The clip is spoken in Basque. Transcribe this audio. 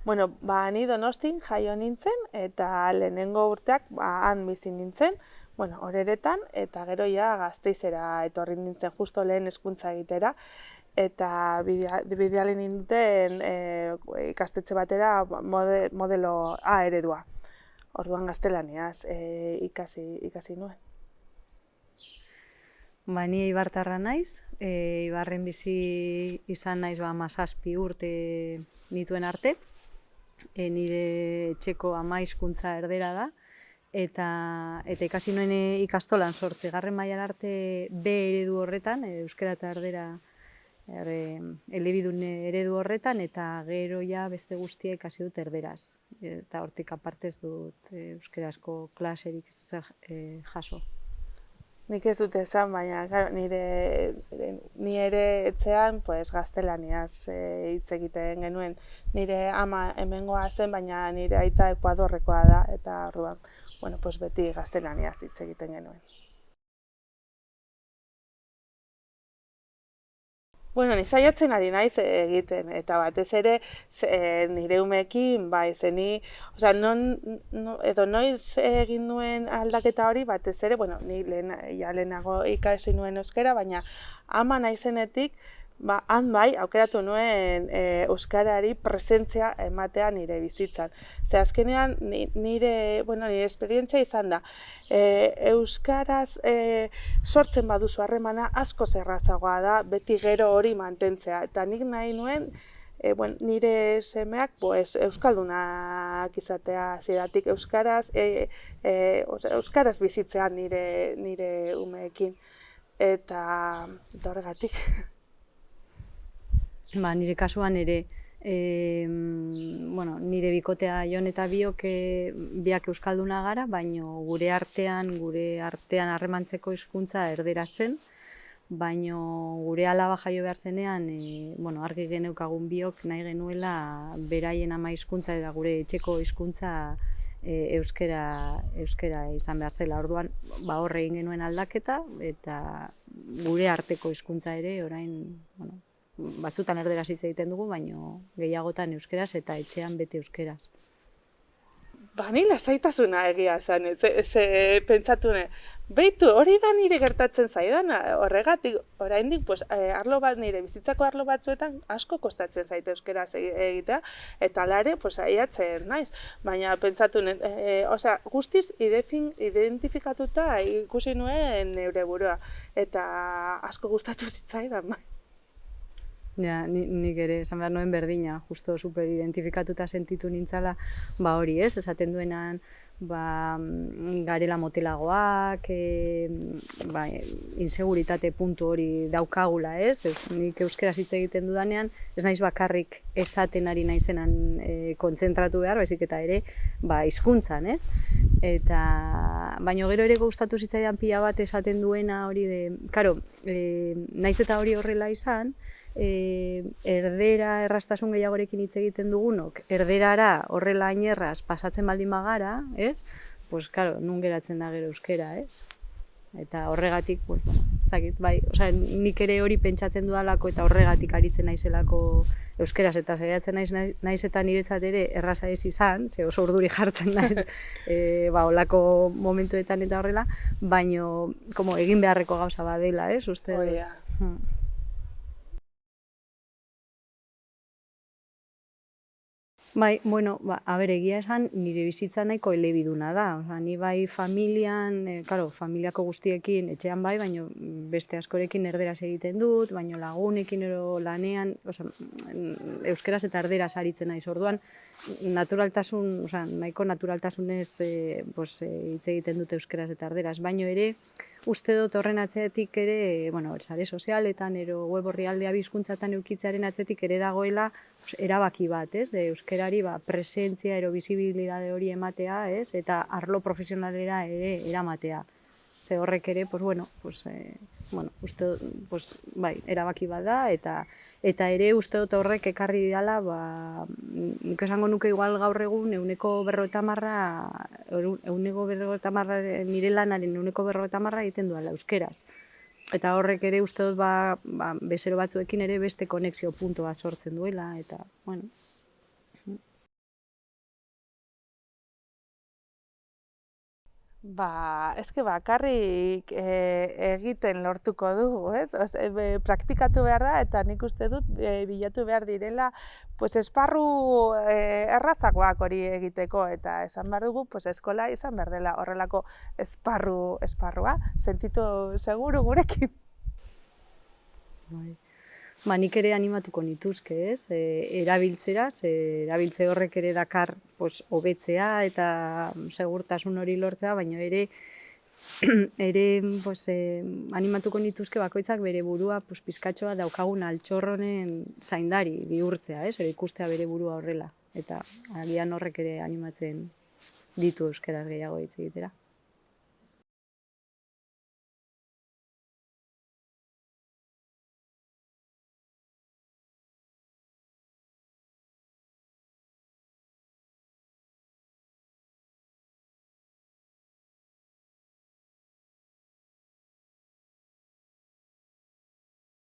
Bueno, ni Donostin jaio nintzen, eta lehenengo urteak han bizi nintzen, bueno, Oreretan, eta gero ja Gasteizera etorri nintzen justo lehen hezkuntza egitera, eta bidali nintzen ikastetxe batera modelo A eredua. Orduan gaztelaniaz ikasi nuen. Ni Eibartarra naiz, Eibarren bizi izan naiz 17 urte nituen arte. Nire etxeko ama hizkuntza erdera da, eta ikasi nuen ikastolan 8. mailara arte B eredu horretan, euskara eta erdera elebidun eredu horretan, eta gero ja beste guztia ikasi dut erderaz. Eta hortik aparte ez dut euskarazko klaserik jaso. Nik ez dut esan, baina ni ere etxean gaztelaniaz hitz egiten genuen. Nire ama hemengoa zen, baina nire aita Ekuadorrekoa da, eta orduan, beti gaztelaniaz hitz egiten genuen. Ni saiatzen ari naiz egiten, eta batez ere nire umeekin, noiz egin nuen aldaketa hori, batez ere, ni lehenago ikasi nuen euskara, baina ama naizenetik, han aukeratu nuen euskarari presentzia ematea nire bizitzan. Ze azkenean nire esperientzia izan da, euskaraz sortzen baduzu harremana asko errazagoa da beti gero hori mantentzea. Eta nik nahi nuen nire semeak euskaldunak izatea zeratik euskaraz bizitzean nire umeekin. Eta horregatik. Nire kasuan ere, nire bikotea Jon eta biok euskalduna gara, baina gure artean harremantzeko hizkuntza erdera zen, baina gure alaba jaio behar zenean, argi geneukagun biok nahi genuela beraien ama hizkuntza eta gure etxeko hizkuntza euskara izan behar zela. Orduan horre egin genuen aldaketa, eta gure arteko hizkuntza ere orain, batzutan erderaz hitz egiten dugu, baina gehiagotan euskeraz eta etxean bete euskeraz. Ni lasaitasuna egia zen, pentsatu nahi, behitu hori da nire gertatzen zaidan, horregatik, oraindik, nire bizitzako arlo batzuetan asko kostatzen zaite euskeraz egitea, eta alare, saiatzen naiz, baina pentsatu nahi, guztiz identifikatuta ikusi nuen neure burua, eta asko gustatu zitzaidan, Nik ere, esan behar nuen berdina, justo super identifikatuta sentitu nintzala, hori ez, esaten duenan, garela motelagoak, inseguritate puntu hori daukagula ez, nik euskeraz hitz egiten dudanean, ez naiz bakarrik esaten ari naizenan kontzentratu behar, baizik eta ere, hizkuntzan, baina gero ere gustatu zitzaidan pila bat esaten duena hori de, naiz eta hori horrela izan, erdera erraztasun gehiagorekin hitz egiten dugunok, erderara horrela ainerraz pasatzen baldin bagara, nun geratzen da gero euskera, eta horregatik, nik ere hori pentsatzen dudalako eta horregatik aritzen naizelako euskeraz, eta saiatzen naiz eta niretzat ere erraza ez izan, ze oso urduri jartzen naiz olako momentuetan eta horrela, baina egin beharreko gauza badela, uste dut. Egia esan, nire bizitza nahiko elebiduna da. Ni familian, familiako guztiekin etxean baina beste askorekin erderaz egiten dut, baina lagunekin ero lanean, euskeraz eta erderaz aritzen naiz. Orduan, nahiko naturaltasunez hitz egiten dut euskeraz eta erderaz, baina ere, uste dut horren atzetik ere, sare sozialetan, ero web orrialdea hizkuntzatan eukitzearen atzetik ere dagoela erabaki bat, de euskerari presentzia, ero bizibilidade hori ematea, eta arlo profesionalera ere eramatea. Ze horrek ere, erabaki bat da, eta ere uste dut horrek ekarri didala, nik esango nuke igual gaur egun ehuneko 50%, nire lanaren ehuneko 50% egiten duela euskeraz. Eta horrek ere uste dut bezero batzuekin ere beste konexio puntua sortzen duela, eta, Eske bakarrik egiten lortuko dugu, ez? Praktikatu behar da eta nik uste dut bilatu behar direla esparru errazagoak hori egiteko eta esan behar dugu eskola izan behar dela horrelako esparrua. Sentitu seguru gurekin. Nik ere animatuko nituzke, ez? Erabiltzera, erabiltze horrek ere dakar hobetzea eta segurtasun hori lortzea, baina ere animatuko nituzke bakoitzak bere burua pizkatxoa daukagun altxor honen zaindari bihurtzea, ez? Ikustea bere burua horrela. Eta agian horrek ere animatzen ditu euskaraz gehiago hitz egitera.